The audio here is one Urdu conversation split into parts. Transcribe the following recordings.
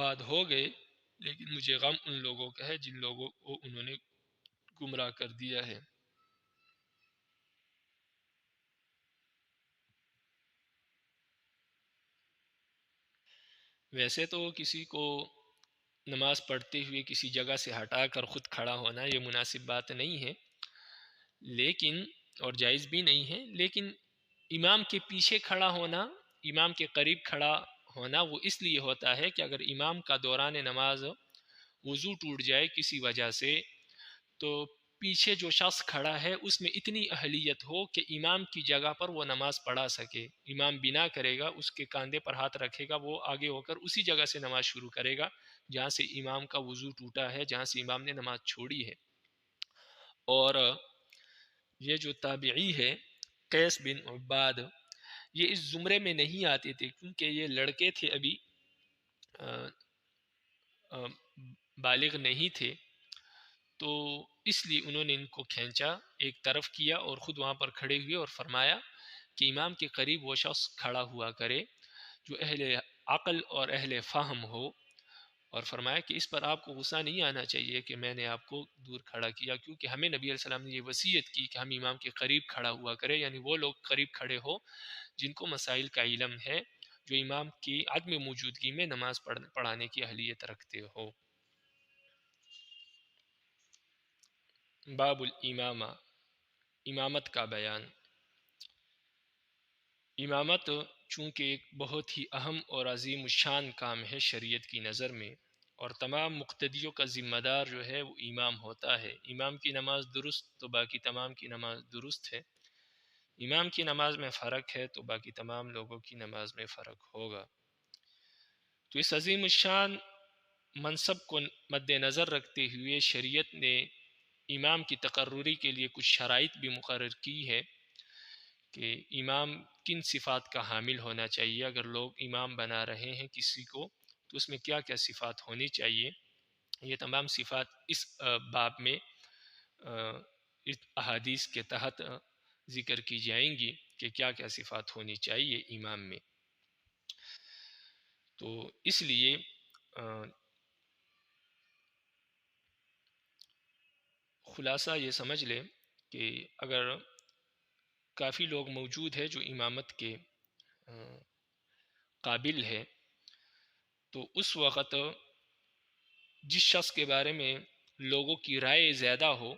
آباد ہو گئے، لیکن مجھے غم ان لوگوں کا ہے جن لوگوں کو انہوں نے گمراہ کر دیا ہے۔ ویسے تو کسی کو نماز پڑھتے ہوئے کسی جگہ سے ہٹا کر خود کھڑا ہونا یہ مناسب بات نہیں ہے، لیکن اور جائز بھی نہیں ہے، لیکن امام کے پیچھے کھڑا ہونا، امام کے قریب کھڑا ہونا وہ اس لیے ہوتا ہے کہ اگر امام کا دوران نماز وضو ٹوٹ جائے کسی وجہ سے، تو پیچھے جو شخص کھڑا ہے اس میں اتنی اہلیت ہو کہ امام کی جگہ پر وہ نماز پڑھا سکے۔ امام بنا کرے گا، اس کے کاندھے پر ہاتھ رکھے گا، وہ آگے ہو کر اسی جگہ سے نماز شروع کرے گا جہاں سے امام کا وضو ٹوٹا ہے، جہاں سے امام نے نماز چھوڑی ہے۔ اور یہ جو تابعی ہے قیس بن عباد، یہ اس زمرے میں نہیں آتے تھے کیونکہ یہ لڑکے تھے، ابھی بالغ نہیں تھے، تو اس لیے انہوں نے ان کو کھینچا، ایک طرف کیا اور خود وہاں پر کھڑے ہوئے اور فرمایا کہ امام کے قریب وہ شخص کھڑا ہوا کرے جو اہل عقل اور اہل فہم ہو، اور فرمایا کہ اس پر آپ کو غصہ نہیں آنا چاہیے کہ میں نے آپ کو دور کھڑا کیا، کیونکہ ہمیں نبی علیہ السلام نے یہ وصیت کی کہ ہم امام کے قریب کھڑا ہوا کرے، یعنی وہ لوگ قریب کھڑے ہو جن کو مسائل کا علم ہے، جو امام کی عدم موجودگی میں نماز پڑھانے کی اہلیت رکھتے ہو۔ باب الامامہ، امامت کا بیان۔ امامت چونکہ ایک بہت ہی اہم اور عظیم الشان کام ہے شریعت کی نظر میں، اور تمام مقتدیوں کا ذمہ دار جو ہے وہ امام ہوتا ہے۔ امام کی نماز درست تو باقی تمام کی نماز درست ہے، امام کی نماز میں فرق ہے تو باقی تمام لوگوں کی نماز میں فرق ہوگا۔ تو اس عظیم الشان منصب کو مد نظر رکھتے ہوئے شریعت نے امام کی تقرری کے لیے کچھ شرائط بھی مقرر کی ہے کہ امام کن صفات کا حامل ہونا چاہیے، اگر لوگ امام بنا رہے ہیں کسی کو تو اس میں کیا کیا صفات ہونی چاہیے۔ یہ تمام صفات اس باب میں اس احادیث کے تحت ذکر کی جائیں گی کہ کیا کیا صفات ہونی چاہیے امام میں۔ تو اس لیے خلاصہ یہ سمجھ لیں کہ اگر کافی لوگ موجود ہیں جو امامت کے قابل ہے، تو اس وقت جس شخص کے بارے میں لوگوں کی رائے زیادہ ہو،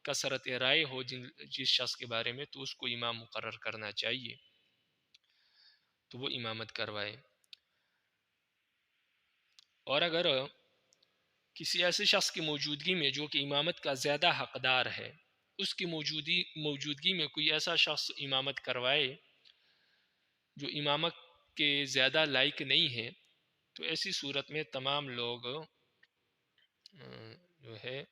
کثرت رائے ہو جس شخص کے بارے میں، تو اس کو امام مقرر کرنا چاہیے تو وہ امامت کروائے۔ اور اگر کسی ایسے شخص کی موجودگی میں جو کہ امامت کا زیادہ حقدار ہے، اس کی موجودگی میں کوئی ایسا شخص امامت کروائے جو امامت کے زیادہ لائق نہیں ہے، تو ایسی صورت میں تمام لوگ جو ہے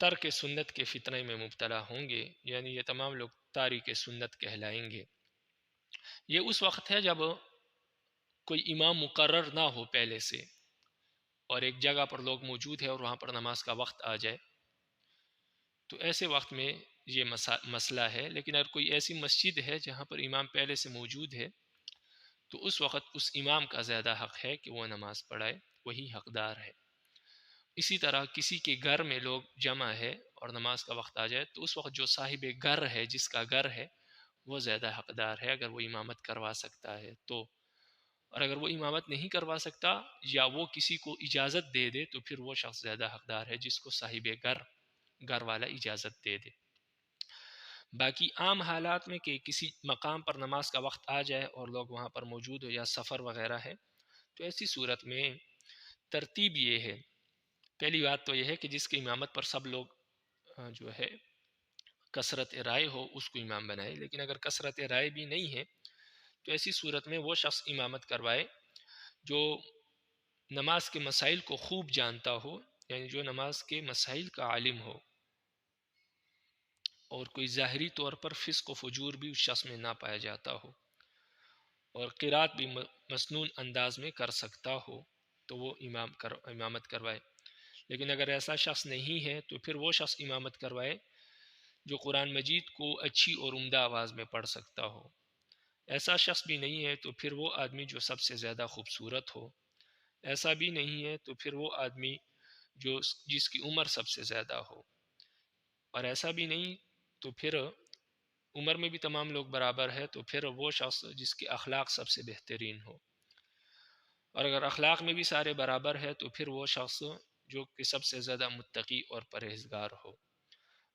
ترک سنت کے فتنے میں مبتلا ہوں گے، یعنی یہ تمام لوگ تارک سنت کہلائیں گے۔ یہ اس وقت ہے جب کوئی امام مقرر نہ ہو پہلے سے، اور ایک جگہ پر لوگ موجود ہیں اور وہاں پر نماز کا وقت آ جائے، تو ایسے وقت میں یہ مسئلہ ہے۔ لیکن اگر کوئی ایسی مسجد ہے جہاں پر امام پہلے سے موجود ہے، تو اس وقت اس امام کا زیادہ حق ہے کہ وہ نماز پڑھائے، وہی حقدار ہے۔ اسی طرح کسی کے گھر میں لوگ جمع ہے اور نماز کا وقت آ جائے، تو اس وقت جو صاحب گھر ہے، جس کا گھر ہے، وہ زیادہ حقدار ہے اگر وہ امامت کروا سکتا ہے تو۔ اور اگر وہ امامت نہیں کروا سکتا یا وہ کسی کو اجازت دے دے تو پھر وہ شخص زیادہ حقدار ہے جس کو صاحب گھر والا اجازت دے دے۔ باقی عام حالات میں کہ کسی مقام پر نماز کا وقت آ جائے اور لوگ وہاں پر موجود ہو یا سفر وغیرہ ہے، تو ایسی صورت میں ترتیب یہ ہے، پہلی بات تو یہ ہے کہ جس کی امامت پر سب لوگ جو ہے کثرت رائے ہو اس کو امام بنائے، لیکن اگر کثرت رائے بھی نہیں ہے تو ایسی صورت میں وہ شخص امامت کروائے جو نماز کے مسائل کو خوب جانتا ہو، یعنی جو نماز کے مسائل کا عالم ہو، اور کوئی ظاہری طور پر فسق و فجور بھی اس شخص میں نہ پایا جاتا ہو، اور قرات بھی مسنون انداز میں کر سکتا ہو، تو وہ امامت کروائے۔ لیکن اگر ایسا شخص نہیں ہے تو پھر وہ شخص امامت کروائے جو قرآن مجید کو اچھی اور عمدہ آواز میں پڑھ سکتا ہو۔ ایسا شخص بھی نہیں ہے تو پھر وہ آدمی جو سب سے زیادہ خوبصورت ہو، ایسا بھی نہیں ہے تو پھر وہ آدمی جو جس کی عمر سب سے زیادہ ہو، اور ایسا بھی نہیں تو پھر عمر میں بھی تمام لوگ برابر ہے تو پھر وہ شخص جس کے اخلاق سب سے بہترین ہو، اور اگر اخلاق میں بھی سارے برابر ہے تو پھر وہ شخص جو کہ سب سے زیادہ متقی اور پرہیزگار ہو۔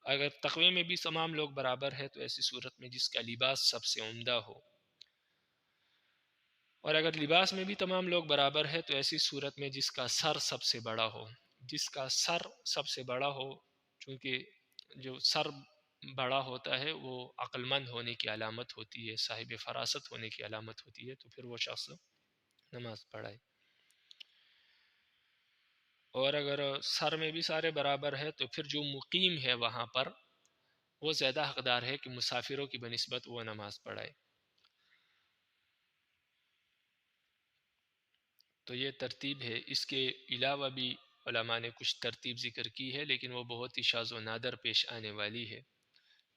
اگر تقوی میں بھی تمام لوگ برابر ہے تو ایسی صورت میں جس کا لباس سب سے عمدہ ہو، اور اگر لباس میں بھی تمام لوگ برابر ہے تو ایسی صورت میں جس کا سر سب سے بڑا ہو، جس کا سر سب سے بڑا ہو، چونکہ جو سر بڑا ہوتا ہے وہ عقل مند ہونے کی علامت ہوتی ہے، صاحب فراست ہونے کی علامت ہوتی ہے، تو پھر وہ شخص نماز پڑھائے۔ اور اگر سر میں بھی سارے برابر ہے تو پھر جو مقیم ہے وہاں پر وہ زیادہ حقدار ہے کہ مسافروں کی بنسبت وہ نماز پڑھائے۔ تو یہ ترتیب ہے، اس کے علاوہ بھی علماء نے کچھ ترتیب ذکر کی ہے لیکن وہ بہت ہی شاذ و نادر پیش آنے والی ہے،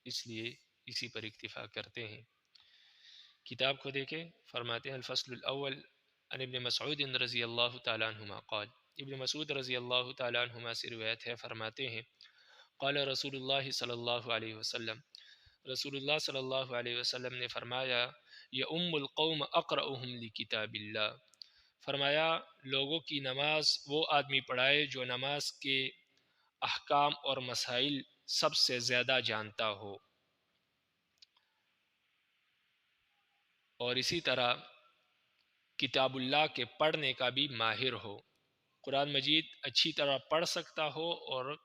اس لیے اسی پر اکتفا کرتے ہیں۔ کتاب کو دیکھیں، فرماتے ہیں الفصل الاول عن ابن مسعود رضی اللہ تعالیٰ عنہما قال، ابن مسعود رضی اللہ تعالیٰ عنہما سے روایت ہے، فرماتے ہیں قال رسول اللہ صلی اللہ علیہ وسلم، رسول اللہ صلی اللہ علیہ وسلم نے فرمایا یا القوم اقرأہم لکتاب اللہ، فرمایا لوگوں کی نماز وہ آدمی پڑھائے جو نماز کے احکام اور مسائل سب سے زیادہ جانتا ہو، اور اسی طرح کتاب اللہ کے پڑھنے کا بھی ماہر ہو، قرآن مجید اچھی طرح پڑھ سکتا ہو اور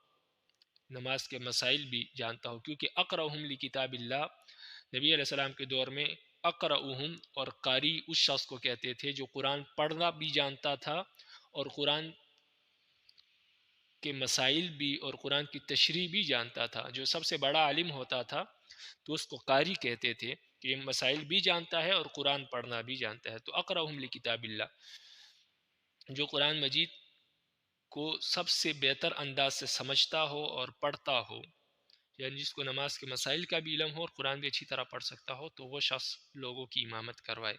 نماز کے مسائل بھی جانتا ہو، کیونکہ اقرأہم لکتاب اللہ نبی علیہ السلام کے دور میں اقرأہم اور قاری اس شخص کو کہتے تھے جو قرآن پڑھنا بھی جانتا تھا اور قرآن کے مسائل بھی اور قرآن کی تشریح بھی جانتا تھا، جو سب سے بڑا عالم ہوتا تھا تو اس کو قاری کہتے تھے کہ یہ مسائل بھی جانتا ہے اور قرآن پڑھنا بھی جانتا ہے۔ تو اقرأہم لکتاب اللہ، جو قرآن مجید کو سب سے بہتر انداز سے سمجھتا ہو اور پڑھتا ہو، یعنی جس کو نماز کے مسائل کا بھی علم ہو اور قرآن بھی اچھی طرح پڑھ سکتا ہو، تو وہ شخص لوگوں کی امامت کروائے۔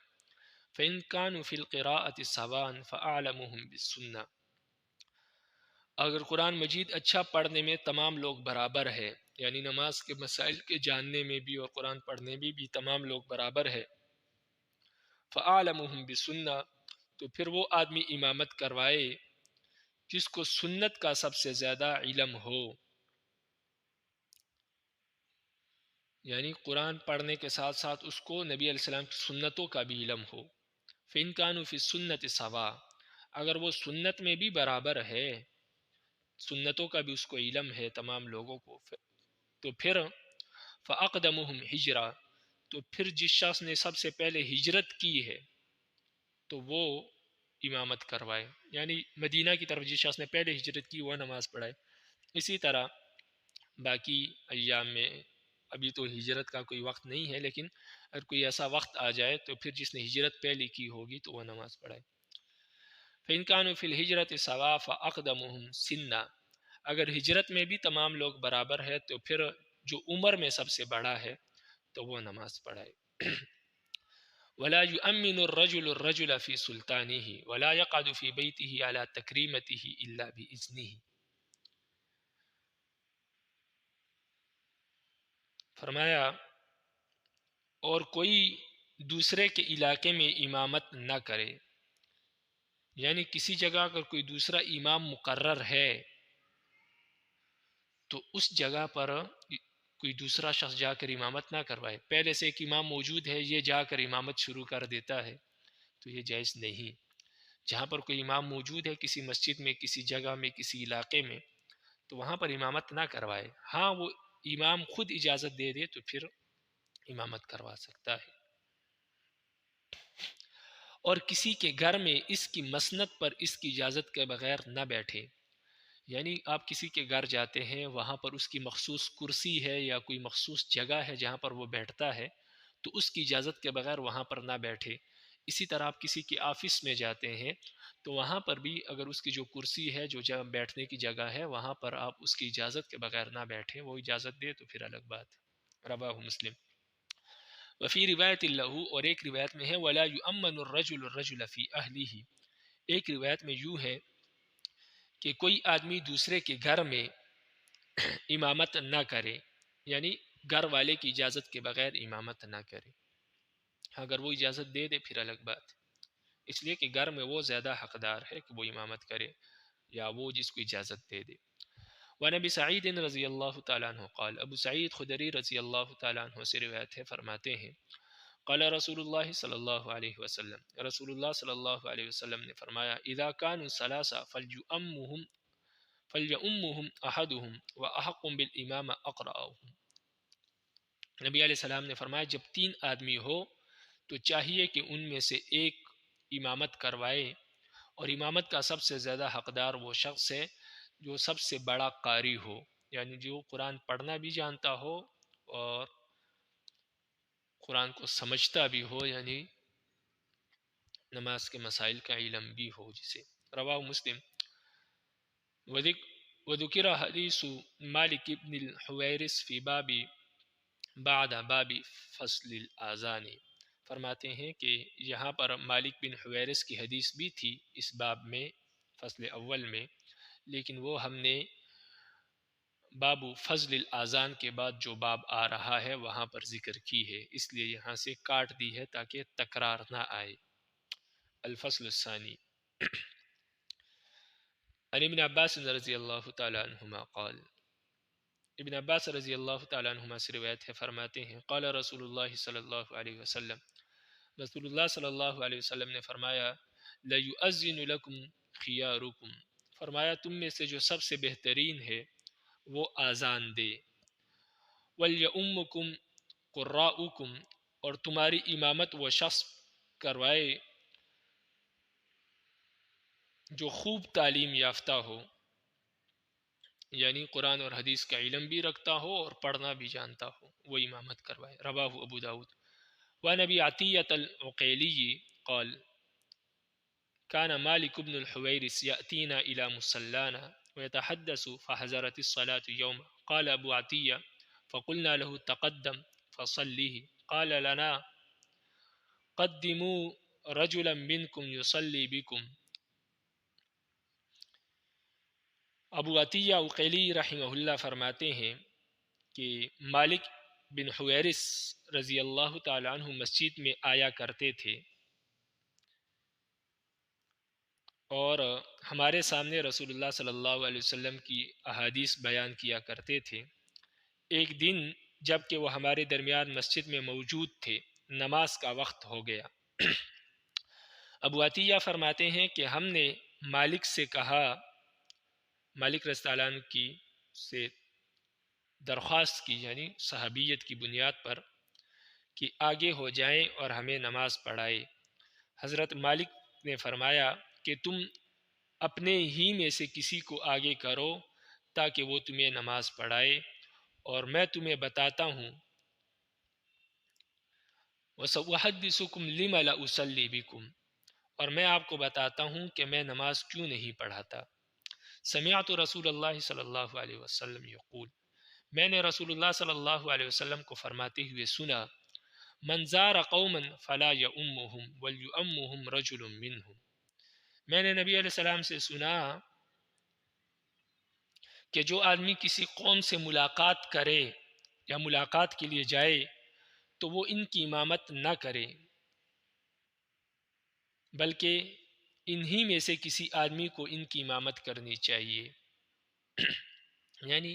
فَإِن كَانُوا فِي الْقِرَاءَةِ سَوَاءً فَأَعْلَمُهُم بِالسُّنَّةِ، اگر قرآن مجید اچھا پڑھنے میں تمام لوگ برابر ہے، یعنی نماز کے مسائل کے جاننے میں بھی اور قرآن پڑھنے میں بھی تمام لوگ برابر ہے، فَأَعْلَمُهُم بِالسُّنَّةِ، تو پھر وہ آدمی امامت کروائے جس کو سنت کا سب سے زیادہ علم ہو، یعنی قرآن پڑھنے کے ساتھ ساتھ اس کو نبی علیہ السلام کی سنتوں کا بھی علم ہو۔ فَإِن كَانُوا فِي السُّنَّةِ سَوَاءً، اگر وہ سنت میں بھی برابر ہے، سنتوں کا بھی اس کو علم ہے تمام لوگوں کو، تو پھر فَأَقْدَمُهُمْ ہجرا، تو پھر جس شخص نے سب سے پہلے ہجرت کی ہے تو وہ امامت کروائے، یعنی مدینہ کی طرف جس شخص نے پہلے ہجرت کی وہ نماز پڑھائے۔ اسی طرح باقی ایام میں ابھی تو ہجرت کا کوئی وقت نہیں ہے، لیکن اگر کوئی ایسا وقت آ جائے تو پھر جس نے ہجرت پہلے کی ہوگی تو وہ نماز پڑھائے۔ فَإِن كَانُوا فِي الْهِجْرَةِ سَوَاءً فَأَقْدَمُهُمْ سِنًّا، اگر ہجرت میں بھی تمام لوگ برابر ہے تو پھر جو عمر میں سب سے بڑا ہے تو وہ نماز پڑھائے۔ ولا يؤمن الرجل الرجل في سلطانه ولا يقعد في بيته على تكريمته إلا بإذنه، فرمایا اور کوئی دوسرے کے علاقے میں امامت نہ کرے، یعنی کسی جگہ اگر کوئی دوسرا امام مقرر ہے تو اس جگہ پر کوئی دوسرا شخص جا کر امامت نہ کروائے، پہلے سے ایک امام موجود ہے یہ جا کر امامت شروع کر دیتا ہے تو یہ جائز نہیں۔ جہاں پر کوئی امام موجود ہے کسی مسجد میں، کسی جگہ میں، کسی علاقے میں، تو وہاں پر امامت نہ کروائے، ہاں وہ امام خود اجازت دے دے تو پھر امامت کروا سکتا ہے۔ اور کسی کے گھر میں اس کی مسند پر اس کی اجازت کے بغیر نہ بیٹھے، یعنی آپ کسی کے گھر جاتے ہیں وہاں پر اس کی مخصوص کرسی ہے یا کوئی مخصوص جگہ ہے جہاں پر وہ بیٹھتا ہے تو اس کی اجازت کے بغیر وہاں پر نہ بیٹھے۔ اسی طرح آپ کسی کے آفس میں جاتے ہیں تو وہاں پر بھی اگر اس کی جو کرسی ہے جو جگہ بیٹھنے کی جگہ ہے وہاں پر آپ اس کی اجازت کے بغیر نہ بیٹھیں، وہ اجازت دے تو پھر الگ بات ہے۔ رواه مسلم۔ وفی روایت اللہ، اور ایک روایت میں ہے ولا یؤمن الرجل الرجل فی اہلہ، ایک روایت میں یوں ہے کہ کوئی آدمی دوسرے کے گھر میں امامت نہ کرے، یعنی گھر والے کی اجازت کے بغیر امامت نہ کرے، اگر وہ اجازت دے دے پھر الگ بات، اس لیے کہ گھر میں وہ زیادہ حقدار ہے کہ وہ امامت کرے یا وہ جس کو اجازت دے دے۔ ونبی سعید رضی اللہ تعالیٰ عنہ قال، ابو سعید خدری رضی اللہ تعالیٰ عنہ سے روایت ہے، فرماتے ہیں قال رسول اللہ صلی اللہ علیہ وسلم، رسول اللہ صلی اللہ علیہ وسلم نے فرمایا اذا كانوا ثلاثة فلیؤمهم احدهم واحق بالامام اقرأهم، نبی علیہ السلام نے فرمایا جب تین آدمی ہو تو چاہیے کہ ان میں سے ایک امامت کروائے، اور امامت کا سب سے زیادہ حقدار وہ شخص ہے جو سب سے بڑا قاری ہو، یعنی جو قرآن پڑھنا بھی جانتا ہو اور قرآن کو سمجھتا بھی ہو، یعنی نماز کے مسائل کا علم بھی ہو جسے۔ رواہ مسلم۔ وذکر حدیث مالک بن الحویرث فی باب بعد باب فصل الاذان، فرماتے ہیں کہ یہاں پر مالک بن حویرث کی حدیث بھی تھی اس باب میں فصل اول میں، لیکن وہ ہم نے باب فضل الاذان کے بعد جو باب آ رہا ہے وہاں پر ذکر کی ہے، اس لیے یہاں سے کاٹ دی ہے تاکہ تکرار نہ آئے۔ الفصل الثانی، عن ابن عباس رضی اللہ تعالی عنہما قال، ابن عباس رضی اللہ تعالی عنہما سے روایت ہے، فرماتے ہیں قال رسول اللہ صلی اللہ علیہ وسلم، رسول اللہ صلی اللہ علیہ وسلم نے فرمایا لَيُؤَذِّنُ لَكُمْ خِيَارُكُمْ، فرمایا تم میں سے جو سب سے بہترین ہے وہ آذان دے، وَلْيَؤُمُّكُمْ قُرَّاؤُكُمْ، اور تمہاری امامت وہ شخص کروائے جو خوب تعلیم یافتہ ہو، یعنی قرآن اور حدیث کا علم بھی رکھتا ہو اور پڑھنا بھی جانتا ہو، وہ امامت کروائے۔ رواہ ابو داود۔ وعن ابی عطیۃ العقیلی قال كان مالك بن الحويرث يأتينا إلى مصلانا ويتحدث فحضرت الصلاة يوم، قال أبو عطية فقلنا له تقدم فصليه، قال لنا قدموا رجلا منكم يصلي بكم۔ ابو عطیہ عقیلی رحمہ اللہ فرماتے ہیں کہ مالک بن حویرث رضی اللہ تعالی عنہ مسجد میں آیا کرتے تھے اور ہمارے سامنے رسول اللہ صلی اللہ علیہ وسلم کی احادیث بیان کیا کرتے تھے۔ ایک دن جب کہ وہ ہمارے درمیان مسجد میں موجود تھے، نماز کا وقت ہو گیا۔ ابو عطیہ فرماتے ہیں کہ ہم نے مالک سے کہا، مالک رضی اللہ عنہ کی سے درخواست کی، یعنی صحابیت کی بنیاد پر، کہ آگے ہو جائیں اور ہمیں نماز پڑھائے۔ حضرت مالک نے فرمایا کہ تم اپنے ہی میں سے کسی کو آگے کرو تاکہ وہ تمہیں نماز پڑھائے، اور میں تمہیں بتاتا ہوں وَسَأُحَدِّثُكُمْ لِمَ لَا أُصَلِّي بِكُمْ، اور میں آپ کو بتاتا ہوں کہ میں نماز کیوں نہیں پڑھاتا۔ سمعت رسول اللہ صلی اللہ علیہ وسلم یقول، میں نے رسول اللہ صلی اللہ علیہ وسلم کو فرماتے ہوئے سنا، من زار قوما فلا یؤمهم وليؤمهم رجل منهم، میں نے نبی علیہ السلام سے سنا کہ جو آدمی کسی قوم سے ملاقات کرے یا ملاقات کے لیے جائے تو وہ ان کی امامت نہ کرے، بلکہ انہی میں سے کسی آدمی کو ان کی امامت کرنی چاہیے۔ یعنی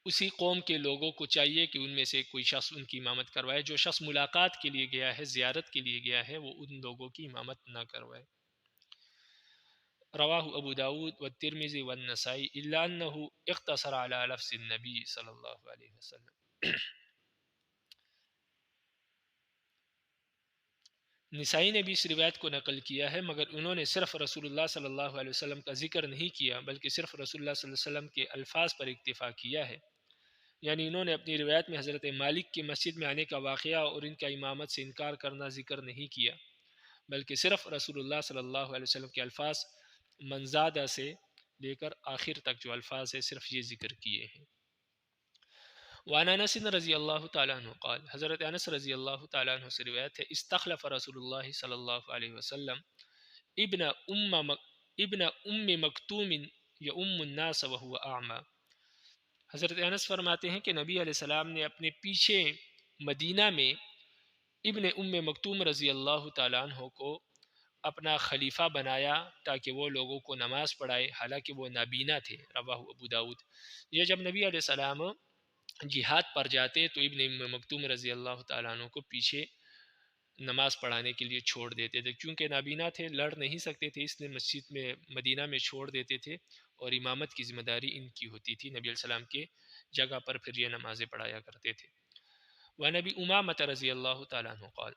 اسی قوم کے لوگوں کو چاہیے کہ ان میں سے کوئی شخص ان کی امامت کروائے، جو شخص ملاقات کے لیے گیا ہے، زیارت کے لیے گیا ہے، وہ ان لوگوں کی امامت نہ کروائے۔ رواہ ابو داود والترمذی والنسائی الا انه اقتصر على لفظ النبی صلی اللہ علیہ وسلم۔ نسائی نے بھی اس روایت کو نقل کیا ہے، مگر انہوں نے صرف رسول اللہ صلی اللہ علیہ وسلم کا ذکر نہیں کیا، بلکہ صرف رسول اللہ صلی اللہ علیہ وسلم کے الفاظ پر اکتفا کیا ہے۔ یعنی انہوں نے اپنی روایت میں حضرت مالک کے مسجد میں آنے کا واقعہ اور ان کا امامت سے انکار کرنا ذکر نہیں کیا، بلکہ صرف رسول اللہ صلی اللہ علیہ وسلم کے الفاظ منزادہ سے لے کر آخر تک جو الفاظ ہیں صرف یہ ذکر کیے ہیں۔ وعن انس رضی اللہ تعالیٰ عنہ قال، حضرت انس رضی اللہ تعالیٰ عنہ سے روایت ہے، استخلف رسول اللہ صلی اللہ علیہ وسلم ابن ام مکتوم یؤم الناس وهو اعمى۔ حضرت انس فرماتے ہیں کہ نبی علیہ السلام نے اپنے پیچھے مدینہ میں ابن ام مکتوم رضی اللہ تعالیٰ عنہ کو اپنا خلیفہ بنایا تاکہ وہ لوگوں کو نماز پڑھائے، حالانکہ وہ نابینا تھے۔ رواہ ابو داود۔ یہ جب نبی علیہ السلام جہاد پر جاتے تو ابن ام مکتوم رضی اللہ تعالیٰ عنہ کو پیچھے نماز پڑھانے کے لیے چھوڑ دیتے تھے، کیونکہ نابینا تھے، لڑ نہیں سکتے تھے، اس لیے مسجد میں مدینہ میں چھوڑ دیتے تھے اور امامت کی ذمہ داری ان کی ہوتی تھی۔ نبی علیہ السلام کے جگہ پر پھر یہ نمازیں پڑھایا کرتے تھے۔ وَنَبِي أُمَامَةَ رضی اللہ تعالیٰ عنہ قال،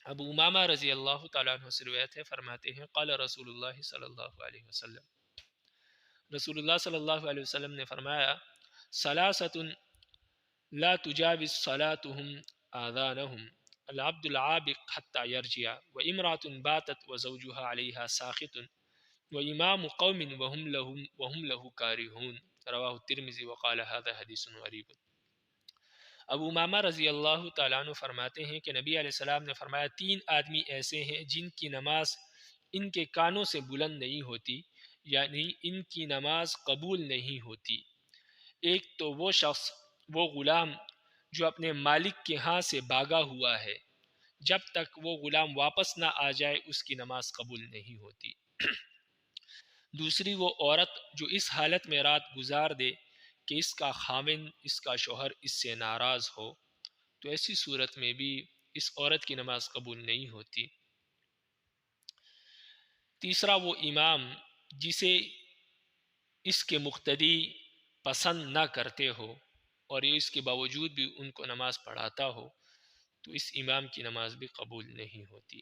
ابو امامہ رضی اللہ تعالیٰ عنہ سے روایت ہے، فرماتے ہیں قال رسول اللہ صلی اللہ علیہ وسلم، رسول اللہ صلی اللہ علیہ وسلم نے فرمایا، ثلاثۃ لا تجاوز صلاتهم آذانهم العبد العابق حتى يرجع وامرأة باتت وزوجها عليها ساخط وإمام قوم وهم له كارهون۔ رواه الترمذی وقال هذا حدیث غریب۔ ابو امامہ رضی اللہ تعالیٰ عنہ فرماتے ہیں کہ نبی علیہ السلام نے فرمایا، تین آدمی ایسے ہیں جن کی نماز ان کے کانوں سے بلند نہیں ہوتی، یعنی ان کی نماز قبول نہیں ہوتی۔ ایک تو وہ شخص، وہ غلام جو اپنے مالک کے ہاں سے بھاگا ہوا ہے، جب تک وہ غلام واپس نہ آ جائے اس کی نماز قبول نہیں ہوتی۔ دوسری وہ عورت جو اس حالت میں رات گزار دے کہ اس کا خاوند، اس کا شوہر اس سے ناراض ہو، تو ایسی صورت میں بھی اس عورت کی نماز قبول نہیں ہوتی۔ تیسرا وہ امام جسے اس کے مقتدی پسند نہ کرتے ہو اور یہ اس کے باوجود بھی ان کو نماز پڑھاتا ہو، تو اس امام کی نماز بھی قبول نہیں ہوتی۔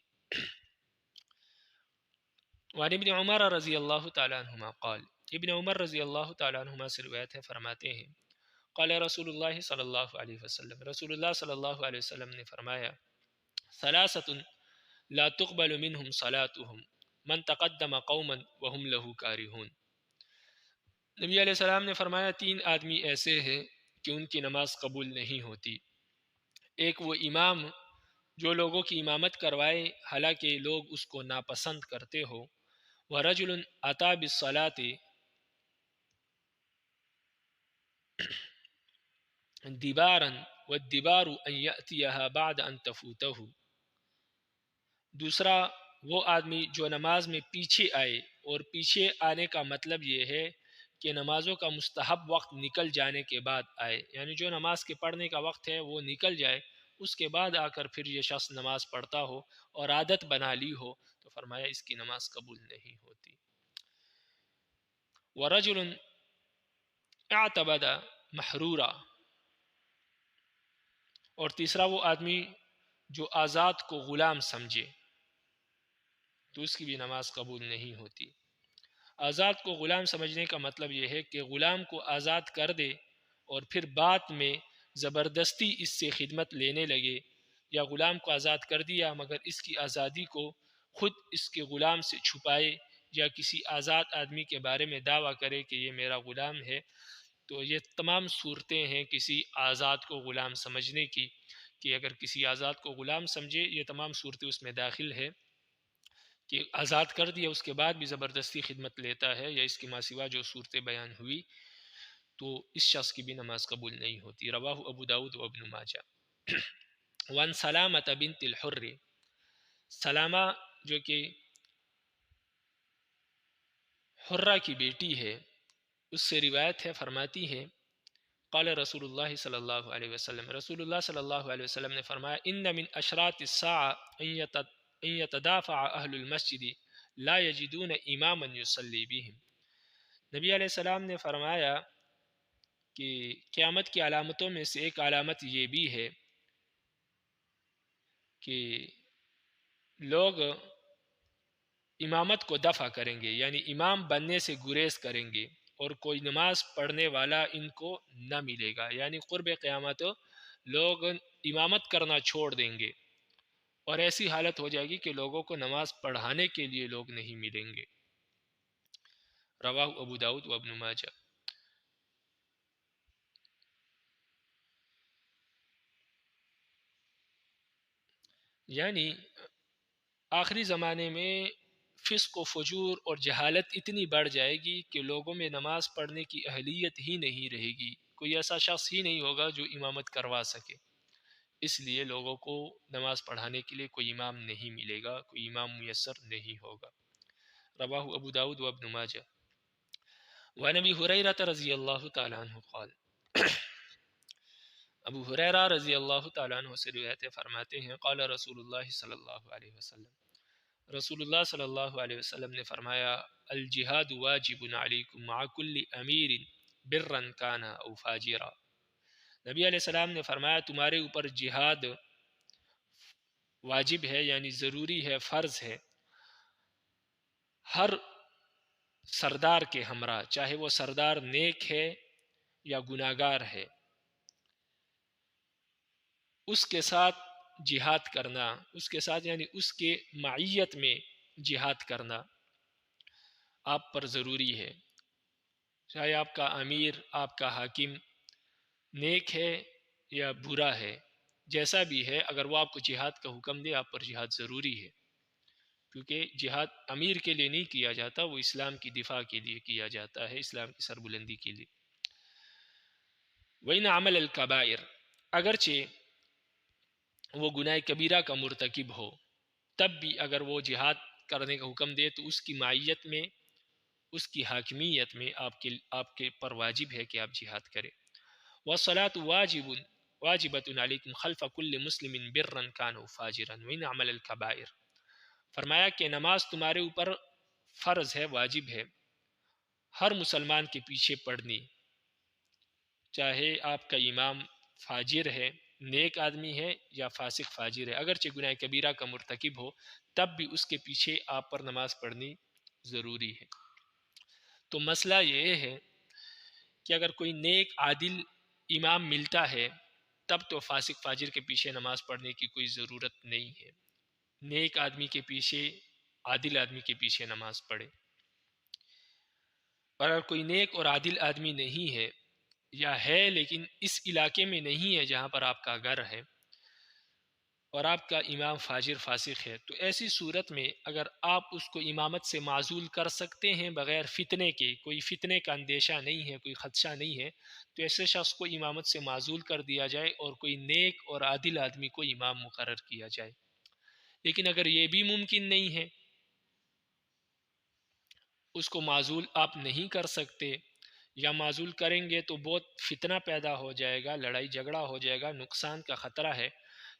وعن ابن عمر رضی اللہ تعالیٰ عنہما قال، ابن عمر رضی اللہ تعالیٰ عنہما سے روایت ہے، فرماتے ہیں قال رسول اللہ صلی اللہ علیہ وسلم، رسول اللہ صلی اللہ علیہ وسلم نے فرمایا، ثلاثۃ لا تقبل منہم صلاتہم من تقدم قوما وہم لہ کارہون۔ نبی علیہ السلام نے فرمایا، تین آدمی ایسے ہیں کہ ان کی نماز قبول نہیں ہوتی۔ ایک وہ امام جو لوگوں کی امامت کروائے حالانکہ لوگ اس کو ناپسند کرتے ہو، وَرَجُلٌ أَتَى بِالصَّلَاةِ دِبَارًا وَالدِّبَارُ أَن يَأْتِيَهَا بَعْدَ أَن تَفُوتَهُ۔ دوسرا وہ آدمی جو نماز میں پیچھے آئے، اور پیچھے آنے کا مطلب یہ ہے کہ نمازوں کا مستحب وقت نکل جانے کے بعد آئے، یعنی جو نماز کے پڑھنے کا وقت ہے وہ نکل جائے، اس کے بعد آ کر پھر یہ شخص نماز پڑھتا ہو اور عادت بنا لی ہو، تو فرمایا اس کی نماز قبول نہیں ہوتی۔ وَرَجُلٌ اعتبد محرورا، اور تیسرا وہ آدمی جو آزاد کو غلام سمجھے، تو اس کی بھی نماز قبول نہیں ہوتی۔ آزاد کو غلام سمجھنے کا مطلب یہ ہے کہ غلام کو آزاد کر دے اور پھر بعد میں زبردستی اس سے خدمت لینے لگے، یا غلام کو آزاد کر دیا مگر اس کی آزادی کو خود اس کے غلام سے چھپائے، یا کسی آزاد آدمی کے بارے میں دعویٰ کرے کہ یہ میرا غلام ہے، تو یہ تمام صورتیں ہیں کسی آزاد کو غلام سمجھنے کی، کہ اگر کسی آزاد کو غلام سمجھے، یہ تمام صورتیں اس میں داخل ہے کہ آزاد کر دیا اس کے بعد بھی زبردستی خدمت لیتا ہے، یا اس کے ماسوا جو صورتیں بیان ہوئی، تو اس شخص کی بھی نماز قبول نہیں ہوتی۔ رواہ ابو داود و ابن ماجہ۔ وان سلامۃ بنت الحر، سلامہ جو کہ حرہ کی بیٹی ہے، اس سے روایت ہے، فرماتی ہے قال رسول اللہ صلی اللہ علیہ وسلم، رسول اللہ صلی اللہ علیہ وسلم نے فرمایا، ان من اشراط الساعة ان يتدافع اہل المسجد لا یجدون اماما یصلی بهم۔ نبی علیہ السلام نے فرمایا کہ قیامت کی علامتوں میں سے ایک علامت یہ بھی ہے کہ لوگ امامت کو دفع کریں گے، یعنی امام بننے سے گریز کریں گے، اور کوئی نماز پڑھنے والا ان کو نہ ملے گا، یعنی قرب قیامت لوگ امامت کرنا چھوڑ دیں گے، اور ایسی حالت ہو جائے گی کہ لوگوں کو نماز پڑھانے کے لیے لوگ نہیں ملیں گے۔ رواہ ابو داود و ابن ماجہ۔ یعنی آخری زمانے میں فسق و فجور اور جہالت اتنی بڑھ جائے گی کہ لوگوں میں نماز پڑھنے کی اہلیت ہی نہیں رہے گی، کوئی ایسا شخص ہی نہیں ہوگا جو امامت کروا سکے، اس لیے لوگوں کو نماز پڑھانے کے لیے کوئی امام نہیں ملے گا، کوئی امام میسر نہیں ہوگا۔ رواہ ابو داود و ابن ماجہ۔ وعن ابی ہریرہ رضی اللہ تعالیٰ عنہ قال، ابو ہریرہ رضی اللہ تعالیٰ عنہ سے روایت فرماتے ہیں، قال رسول اللہ صلی اللہ علیہ وسلم، رسول اللہ صلی اللہ علیہ وسلم نے فرمایا، الجہاد واجب علیکم مع کل امیر برا کان او فاجرا۔ نبی علیہ السلام نے فرمایا تمہارے اوپر جہاد واجب ہے، یعنی ضروری ہے، فرض ہے، ہر سردار کے ہمراہ، چاہے وہ سردار نیک ہے یا گناہگار ہے، اس کے ساتھ جہاد کرنا، اس کے ساتھ یعنی اس کے معیت میں جہاد کرنا آپ پر ضروری ہے، چاہے آپ کا امیر، آپ کا حاکم نیک ہے یا برا ہے، جیسا بھی ہے، اگر وہ آپ کو جہاد کا حکم دے آپ پر جہاد ضروری ہے، کیونکہ جہاد امیر کے لیے نہیں کیا جاتا، وہ اسلام کی دفاع کے لیے کیا جاتا ہے، اسلام کی سربلندی کے لیے۔ وَإِنْ عَمَلَ الْكَبَائِرِ، اگرچہ وہ گناہ کبیرہ کا مرتکب ہو، تب بھی اگر وہ جہاد کرنے کا حکم دے تو اس کی معیت میں، اس کی حاکمیت میں آپ کے پر واجب ہے کہ آپ جہاد کریں۔ وَالصَّلَاةُ واجبۃ علیکم خلف کل مسلم برا کان او فاجرا وَإِنْ عَمَلَ الْكَبَائِرِ، فرمایا کہ نماز تمہارے اوپر فرض ہے، واجب ہے، ہر مسلمان کے پیچھے پڑھنی، چاہے آپ کا امام فاجر ہے، نیک آدمی ہے، یا فاسق فاجر ہے، اگرچہ گناہ کبیرہ کا مرتکب ہو تب بھی اس کے پیچھے آپ پر نماز پڑھنی ضروری ہے۔ تو مسئلہ یہ ہے کہ اگر کوئی نیک عادل امام ملتا ہے تب تو فاسق فاجر کے پیچھے نماز پڑھنے کی کوئی ضرورت نہیں ہے، نیک آدمی کے پیچھے، عادل آدمی کے پیچھے نماز پڑھے۔ اور اگر کوئی نیک اور عادل آدمی نہیں ہے، یا ہے لیکن اس علاقے میں نہیں ہے جہاں پر آپ کا گھر ہے، اور آپ کا امام فاجر فاسق ہے، تو ایسی صورت میں اگر آپ اس کو امامت سے معزول کر سکتے ہیں بغیر فتنے کے، کوئی فتنے کا اندیشہ نہیں ہے، کوئی خدشہ نہیں ہے، تو ایسے شخص کو امامت سے معزول کر دیا جائے اور کوئی نیک اور عادل آدمی کو امام مقرر کیا جائے۔ لیکن اگر یہ بھی ممکن نہیں ہے، اس کو معزول آپ نہیں کر سکتے، یا معزول کریں گے تو بہت فتنہ پیدا ہو جائے گا، لڑائی جھگڑا ہو جائے گا، نقصان کا خطرہ ہے،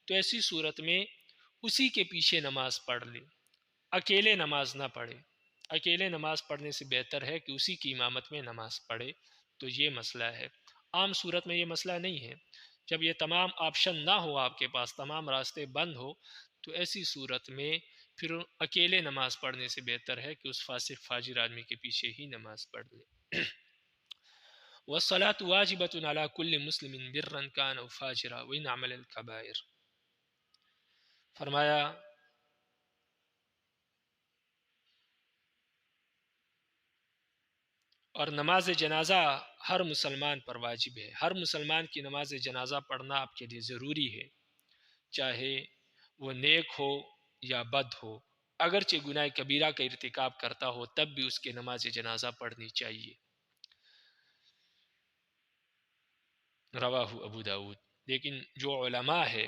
تو ایسی صورت میں اسی کے پیچھے نماز پڑھ لے، اکیلے نماز نہ پڑھے۔ اکیلے نماز پڑھنے سے بہتر ہے کہ اسی کی امامت میں نماز پڑھے۔ تو یہ مسئلہ ہے۔ عام صورت میں یہ مسئلہ نہیں ہے، جب یہ تمام آپشن نہ ہو، آپ کے پاس تمام راستے بند ہو، تو ایسی صورت میں پھر اکیلے نماز پڑھنے سے بہتر ہے کہ اس فاسق فاجر آدمی کے پیچھے ہی نماز پڑھ لے۔ وَالصَّلَاةُ وَاجِبَةٌ عَلَى كُلِّ مُسْلِمٍ بِرًّا كَانَ أَوْ فَاجِرًا وَإِنْ عَمَلَ الْكَبَائِرِ، فرمایا اور نماز جنازہ ہر مسلمان پر واجب ہے، ہر مسلمان کی نماز جنازہ پڑھنا آپ کے لیے ضروری ہے، چاہے وہ نیک ہو یا بد ہو، اگرچہ گناہ کبیرہ کا ارتکاب کرتا ہو تب بھی اس کے نماز جنازہ پڑھنی چاہیے۔ رواہ ابو داود۔ لیکن جو علماء ہے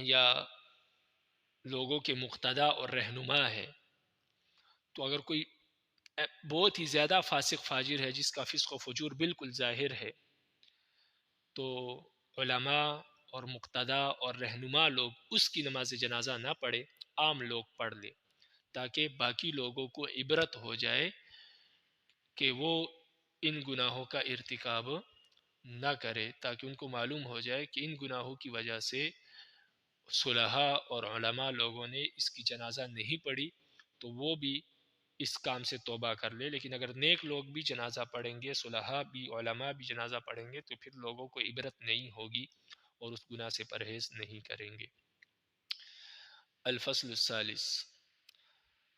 یا لوگوں کے مقتدی اور رہنما ہے، تو اگر کوئی بہت ہی زیادہ فاسق فاجر ہے جس کا فسق و فجور بالکل ظاہر ہے، تو علماء اور مقتدی اور رہنما لوگ اس کی نماز جنازہ نہ پڑھے، عام لوگ پڑھ لے، تاکہ باقی لوگوں کو عبرت ہو جائے کہ وہ ان گناہوں کا ارتکاب نہ کرے، تاکہ ان کو معلوم ہو جائے کہ ان گناہوں کی وجہ سے صلحاء اور علماء لوگوں نے اس کی جنازہ نہیں پڑھی، تو وہ بھی اس کام سے توبہ کر لے۔ لیکن اگر نیک لوگ بھی جنازہ پڑھیں گے، صلحاء بھی، علماء بھی جنازہ پڑھیں گے، تو پھر لوگوں کو عبرت نہیں ہوگی اور اس گناہ سے پرہیز نہیں کریں گے۔ الفصل الثالث،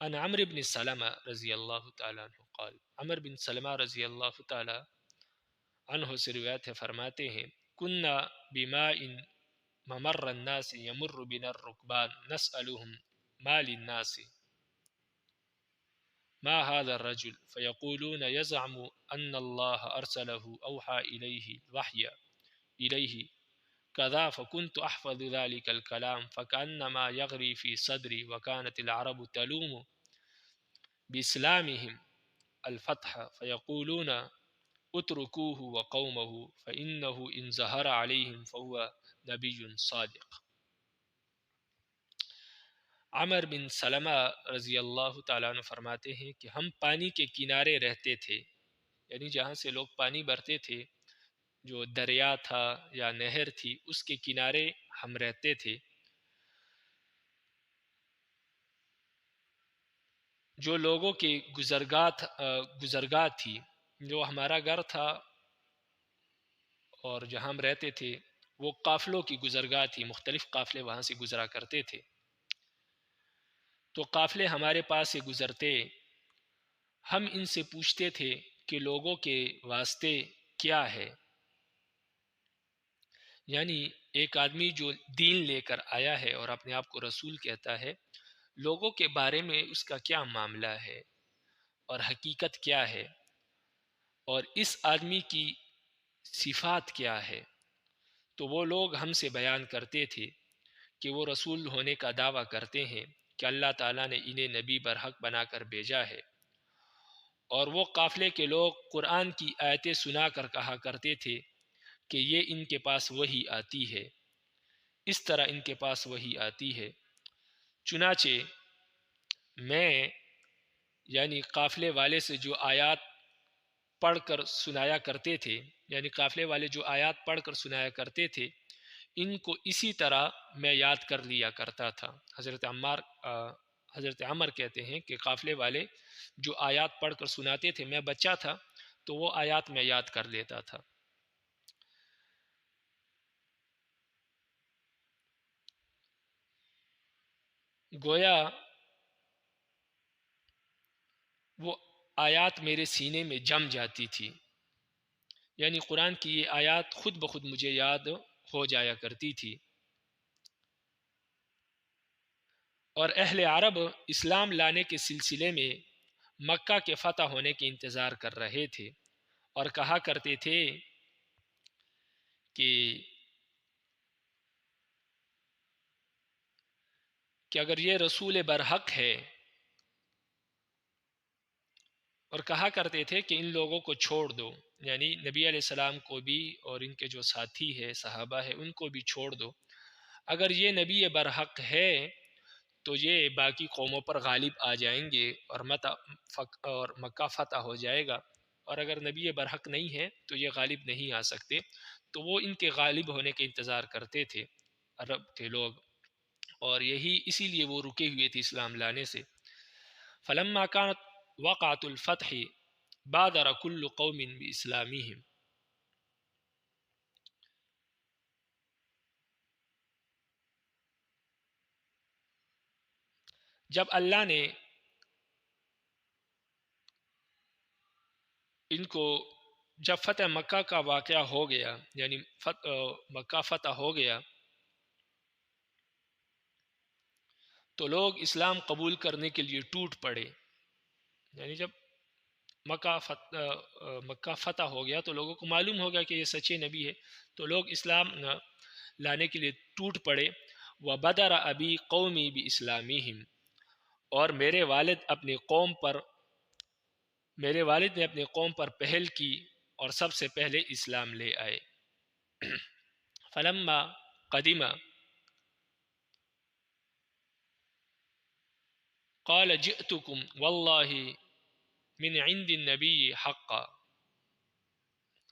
عن عمرو بن سلمہ رضی اللہ تعالی عنہ قال، عمر بن سلمہ رضی اللہ تعالی عنہ سے روایت ہے، فرماتے ہیں، کننا بماء ممر الناس يمر بنا الركبان نسألهم ما للناس ما هذا الرجل فيقولون يزعم أن الله أرسله أوحى إليه الوحي إليه كذا فكنت أحفظ ذلك الكلام فكأنما يغري في صدري وكانت العرب تلوم بإسلامهم الفتح فيقولون اتركوه وقومه فإنه إن ظهر عليهم فهو نبي صادق. عمر بن سلمہ رضی اللہ تعالیٰ عنہ فرماتے ہیں کہ ہم پانی کے کنارے رہتے تھے، یعنی جہاں سے لوگ پانی بھرتے تھے، جو دریا تھا یا نہر تھی، اس کے کنارے ہم رہتے تھے. جو لوگوں کی گزرگاہ تھی، جو ہمارا گھر تھا اور جہاں ہم رہتے تھے وہ قافلوں کی گزرگاہ تھی، مختلف قافلے وہاں سے گزرا کرتے تھے. تو قافلے ہمارے پاس سے گزرتے، ہم ان سے پوچھتے تھے کہ لوگوں کے واسطے کیا ہے، یعنی ایک آدمی جو دین لے کر آیا ہے اور اپنے آپ کو رسول کہتا ہے، لوگوں کے بارے میں اس کا کیا معاملہ ہے اور حقیقت کیا ہے اور اس آدمی کی صفات کیا ہے. تو وہ لوگ ہم سے بیان کرتے تھے کہ وہ رسول ہونے کا دعویٰ کرتے ہیں کہ اللہ تعالیٰ نے انہیں نبی برحق بنا کر بھیجا ہے، اور وہ قافلے کے لوگ قرآن کی آیتیں سنا کر کہا کرتے تھے کہ یہ ان کے پاس وحی آتی ہے، اس طرح ان کے پاس وحی آتی ہے. چنانچہ میں یعنی قافلے والے سے جو آیات پڑھ کر سنایا کرتے تھے، یعنی قافلے والے جو آیات پڑھ کر سنایا کرتے تھے، ان کو اسی طرح میں یاد کر لیا کرتا تھا. حضرت عمر کہتے ہیں کہ قافلے والے جو آیات پڑھ کر سناتے تھے، میں بچہ تھا تو وہ آیات میں یاد کر لیتا تھا. گویا وہ آیات میرے سینے میں جم جاتی تھی، یعنی قرآن کی یہ آیات خود بخود مجھے یاد ہو جایا کرتی تھی. اور اہل عرب اسلام لانے کے سلسلے میں مکہ کے فتح ہونے کے انتظار کر رہے تھے اور کہا کرتے تھے کہ اگر یہ رسول برحق ہے، اور کہا کرتے تھے کہ ان لوگوں کو چھوڑ دو، یعنی نبی علیہ السلام کو بھی اور ان کے جو ساتھی ہے صحابہ ہے ان کو بھی چھوڑ دو، اگر یہ نبی برحق ہے تو یہ باقی قوموں پر غالب آ جائیں گے اور مکہ فتح ہو جائے گا، اور اگر نبی برحق نہیں ہے تو یہ غالب نہیں آ سکتے. تو وہ ان کے غالب ہونے کے انتظار کرتے تھے عرب کے لوگ، اور یہی اسی لیے وہ رکے ہوئے تھے اسلام لانے سے. فلما كانت وقعت الفتح بادر كل قوم باسلامهم. جب اللہ نے ان کو جب فتح مکہ کا واقعہ ہو گیا، یعنی مکہ فتح ہو گیا، تو لوگ اسلام قبول کرنے کے لیے ٹوٹ پڑے. یعنی جب مکہ فتح ہو گیا تو لوگوں کو معلوم ہو گیا کہ یہ سچے نبی ہے، تو لوگ اسلام لانے کے لیے ٹوٹ پڑے. وَبَدَرَ أَبِي قَوْمِي بِإِسْلَامِهِمْ، اور میرے والد نے اپنے قوم پر پہل کی اور سب سے پہلے اسلام لے آئے. فلما قدم قال جئتكم والله من عند النبي حقا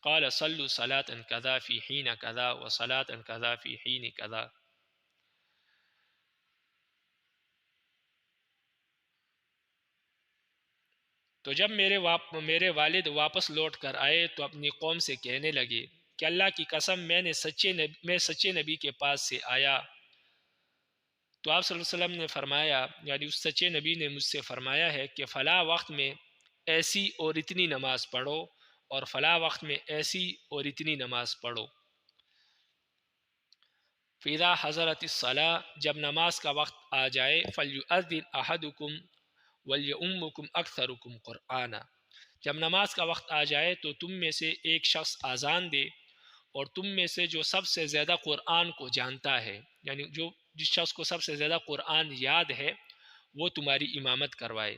قال صلوا صلاة كذا في حين كذا وصلاة كذا في حين كذا. تو جب میرے والد واپس لوٹ کر آئے تو اپنی قوم سے کہنے لگے کہ اللہ کی قسم میں سچے نبی کے پاس سے آیا. تو آپ صلی اللہ علیہ وسلم نے فرمایا، یعنی اس سچے نبی نے مجھ سے فرمایا ہے کہ فلاں وقت میں ایسی اور اتنی نماز پڑھو اور فلاں وقت میں ایسی اور اتنی نماز پڑھو. فَإِذَا حَضَرَتِ الصَّلَاةُ جب نماز کا وقت آ جائے فَلْيُؤَذِّنْ أَحَدُكُمْ وَلْيَؤُمُّكُمْ أَكْثَرُكُمْ قُرْآنًا جب نماز کا وقت آ جائے تو تم میں سے ایک شخص اذان دے اور تم میں سے جو سب سے زیادہ قرآن کو جانتا ہے، یعنی جس شخص کو سب سے زیادہ قرآن یاد ہے وہ تمہاری امامت کروائے۔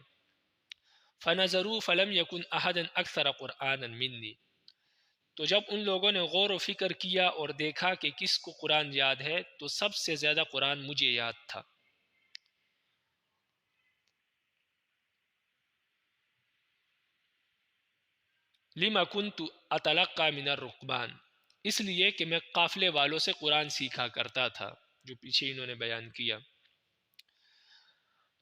فَنَظَرُوا فَلَمْ يَكُنْ أَحَدٌ أَكْثَرَ قُرْآنًا مِنِّي تو جب ان لوگوں نے غور و فکر کیا اور دیکھا کہ کس کو قرآن یاد ہے تو سب سے زیادہ قرآن مجھے یاد تھا۔ لِمَا كُنْتُ أَتَلَقَّى مِنَ الرُّكْبَانِ اس لیے کہ میں قافلے والوں سے قرآن سیکھا کرتا تھا، جو پیچھے انہوں نے بیان کیا۔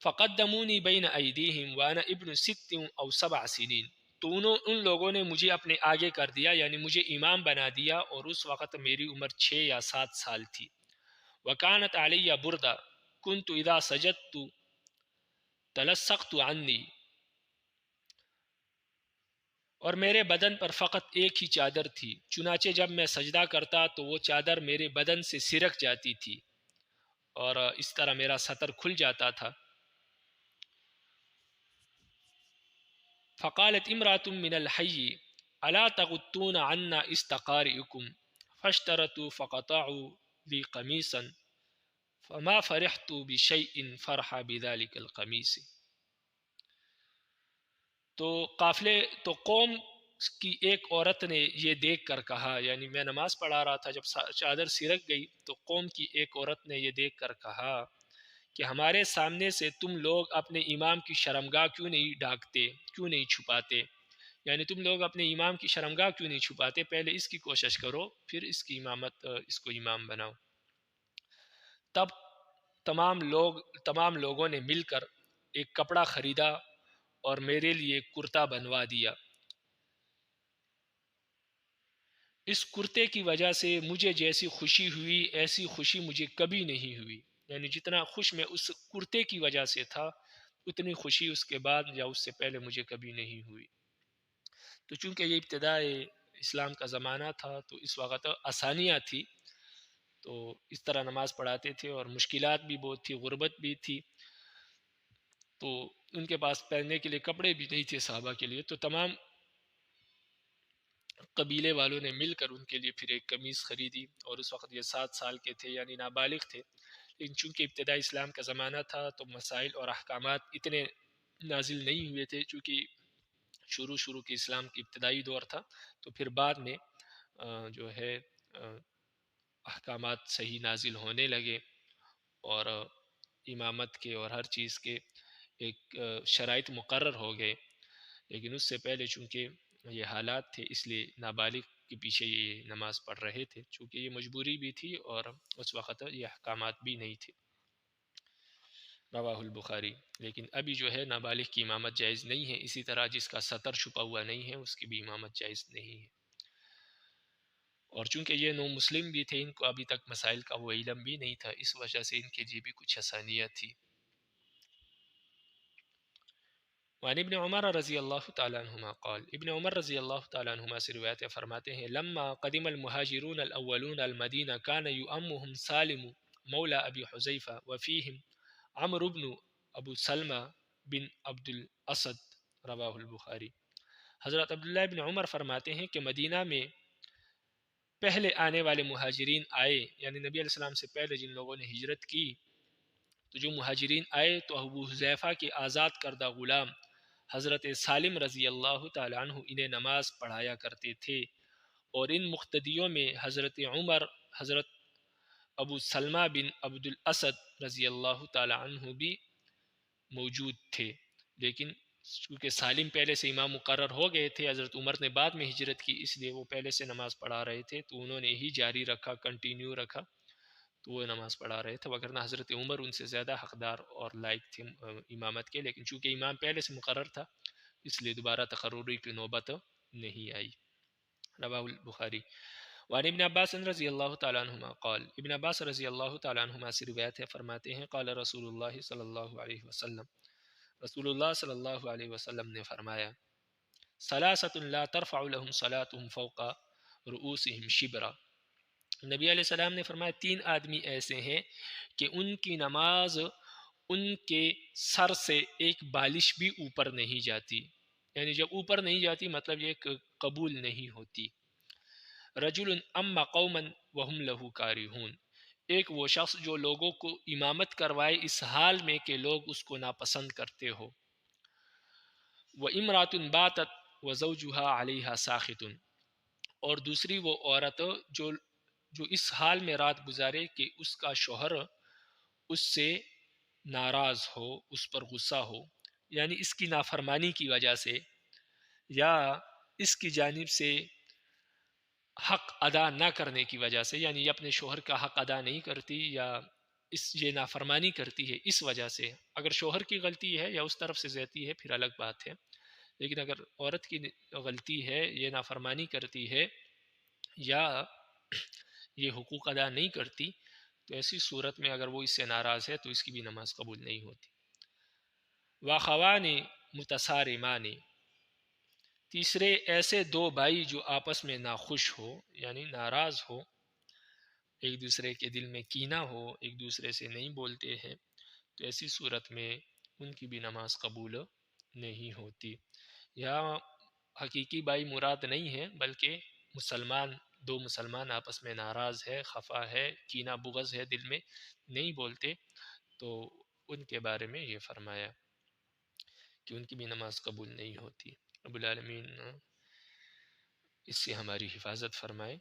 فَقَدَّمُونِي بَيْنَ أَيْدِيهِمْ وَأَنَا ابْنُ 6 أو 7 سنین تو ان لوگوں نے مجھے اپنے آگے کر دیا، یعنی مجھے امام بنا دیا، اور اس وقت میری عمر 6 یا 7 سال تھی۔ وَكَانَتْ عَلَيَّ بُرْدَةٌ كُنْتُ إِذَا سَجَدْتُ تَلَصَّقْتُ عَنِّي اور میرے بدن پر فقط ایک ہی چادر تھی، چنانچہ جب میں سجدہ کرتا تو وہ چادر میرے بدن سے سرک جاتی تھی اور اس طرح میرا سطر کھل جاتا تھا۔ فقالت امرأة من الحي الا تغطون عنا استقارئكم فاشترطوا فقطعوا لي قميصا فما فرحت بشيء فرح بذلك القميص تو قوم کی ایک عورت نے یہ دیکھ کر کہا، یعنی میں نماز پڑھا رہا تھا، جب چادر سرک گئی تو قوم کی ایک عورت نے یہ دیکھ کر کہا کہ ہمارے سامنے سے تم لوگ اپنے امام کی شرمگاہ کیوں نہیں ڈھانکتے، کیوں نہیں چھپاتے، یعنی تم لوگ اپنے امام کی شرمگاہ کیوں نہیں چھپاتے، پہلے اس کی کوشش کرو پھر اس کی امامت، اس کو امام بناؤ۔ تب تمام لوگوں نے مل کر ایک کپڑا خریدا اور میرے لیے کرتا بنوا دیا۔ اس کرتے کی وجہ سے مجھے جیسی خوشی ہوئی ایسی خوشی مجھے کبھی نہیں ہوئی، یعنی جتنا خوش میں اس کرتے کی وجہ سے تھا اتنی خوشی اس کے بعد یا اس سے پہلے مجھے کبھی نہیں ہوئی۔ تو چونکہ یہ ابتدائے اسلام کا زمانہ تھا تو اس وقت آسانیاں تھی، تو اس طرح نماز پڑھاتے تھے، اور مشکلات بھی بہت تھی، غربت بھی تھی، تو ان کے پاس پہننے کے لیے کپڑے بھی نہیں تھے صحابہ کے لیے، تو تمام قبیلے والوں نے مل کر ان کے لیے پھر ایک قمیص خریدی، اور اس وقت یہ 7 سال کے تھے، یعنی نابالغ تھے، لیکن چونکہ ابتدائی اسلام کا زمانہ تھا تو مسائل اور احکامات اتنے نازل نہیں ہوئے تھے، چونکہ شروع کے اسلام کی ابتدائی دور تھا، تو پھر بعد میں جو ہے احکامات صحیح نازل ہونے لگے، اور امامت کے اور ہر چیز کے ایک شرائط مقرر ہو گئے، لیکن اس سے پہلے چونکہ یہ حالات تھے اس لیے نابالغ کے پیچھے یہ نماز پڑھ رہے تھے، چونکہ یہ مجبوری بھی تھی اور اس وقت یہ احکامات بھی نہیں تھے۔ رواہ البخاری۔ لیکن ابھی جو ہے نابالغ کی امامت جائز نہیں ہے، اسی طرح جس کا سطر چھپا ہوا نہیں ہے اس کی بھی امامت جائز نہیں ہے، اور چونکہ یہ نو مسلم بھی تھے ان کو ابھی تک مسائل کا وہ علم بھی نہیں تھا، اس وجہ سے ان کے لیے بھی کچھ آسانیاں تھی۔ وعن ابن عمر رضی اللہ تعالیٰ عنہما قال ابن عمر رضی اللہ تعالیٰ عنہما سے روایت فرماتے ہیں لما قدم المہاجرون الاولون المدینہ کان یؤمهم سالم مولا ابی حذیفہ وفیہم عمرو بن ابو سلمہ بن عبد الاسد رواہ البخاری۔ حضرت عبداللہ بن عمر فرماتے ہیں کہ مدینہ میں پہلے آنے والے مہاجرین آئے، یعنی نبی علیہ السلام سے پہلے جن لوگوں نے ہجرت کی، تو جو مہاجرین آئے تو ابو حذیفہ کے آزاد کردہ غلام حضرت سالم رضی اللہ تعالیٰ عنہ انہیں نماز پڑھایا کرتے تھے، اور ان مقتدیوں میں حضرت عمر، حضرت ابو سلمہ بن عبد الاسد رضی اللہ تعالیٰ عنہ بھی موجود تھے، لیکن چونکہ سالم پہلے سے امام مقرر ہو گئے تھے، حضرت عمر نے بعد میں ہجرت کی اس لیے وہ پہلے سے نماز پڑھا رہے تھے، تو انہوں نے ہی جاری رکھا، کنٹینیو رکھا، تو وہ نماز پڑھا رہے تھے، وگرنہ حضرت عمر ان سے زیادہ حقدار اور لائق تھے امامت کے، لیکن چونکہ امام پہلے سے مقرر تھا اس لیے دوبارہ تقرری کی نوبت نہیں آئی۔ رواہ البخاری۔ وعن ابن عباس رضی اللہ تعالیٰ عنہما قال ابن عباس رضی اللہ تعالیٰ عنہما سے روایت ہے، فرماتے ہیں قال رسول اللہ صلی اللہ علیہ وسلم رسول اللہ صلی اللہ علیہ وسلم نے فرمایا ثلاثۃ لا ترفع لهم صلاتهم فوق رؤوسهم شبرا نبی علیہ السلام نے فرمایا 3 آدمی ایسے ہیں کہ ان کی نماز ان کے سر سے ایک بالش بھی اوپر نہیں جاتی، یعنی جب اوپر نہیں جاتی مطلب یہ کہ قبول نہیں ہوتی۔ رجل اما قوما وهم له کارہون، ایک وہ شخص جو لوگوں کو امامت کروائے اس حال میں کہ لوگ اس کو ناپسند کرتے ہو۔ و امرات باتت وزوجها علیہا ساخط، اور دوسری وہ عورت جو اس حال میں رات گزارے کہ اس کا شوہر اس سے ناراض ہو، اس پر غصہ ہو، یعنی اس کی نافرمانی کی وجہ سے یا اس کی جانب سے حق ادا نہ کرنے کی وجہ سے، یعنی یہ اپنے شوہر کا حق ادا نہیں کرتی یا یہ نافرمانی کرتی ہے اس وجہ سے۔ اگر شوہر کی غلطی ہے یا اس طرف سے زیادتی ہے پھر الگ بات ہے، لیکن اگر عورت کی غلطی ہے، یہ نافرمانی کرتی ہے یا یہ حقوق ادا نہیں کرتی، تو ایسی صورت میں اگر وہ اس سے ناراض ہے تو اس کی بھی نماز قبول نہیں ہوتی۔ واخوان متصارمان، تیسرے ایسے 2 بھائی جو آپس میں ناخوش ہو یعنی ناراض ہو، ایک دوسرے کے دل میں کینہ ہو، ایک دوسرے سے نہیں بولتے ہیں، تو ایسی صورت میں ان کی بھی نماز قبول نہیں ہوتی۔ یہاں حقیقی بھائی مراد نہیں ہے بلکہ دو مسلمان آپس میں ناراض ہے، خفا ہے، کینہ بغض ہے دل میں، نہیں بولتے، تو ان کے بارے میں یہ فرمایا کہ ان کی بھی نماز قبول نہیں ہوتی۔ رب العالمین اس سے ہماری حفاظت فرمائے۔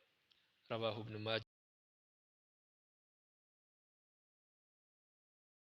رواہ ابن ماجہ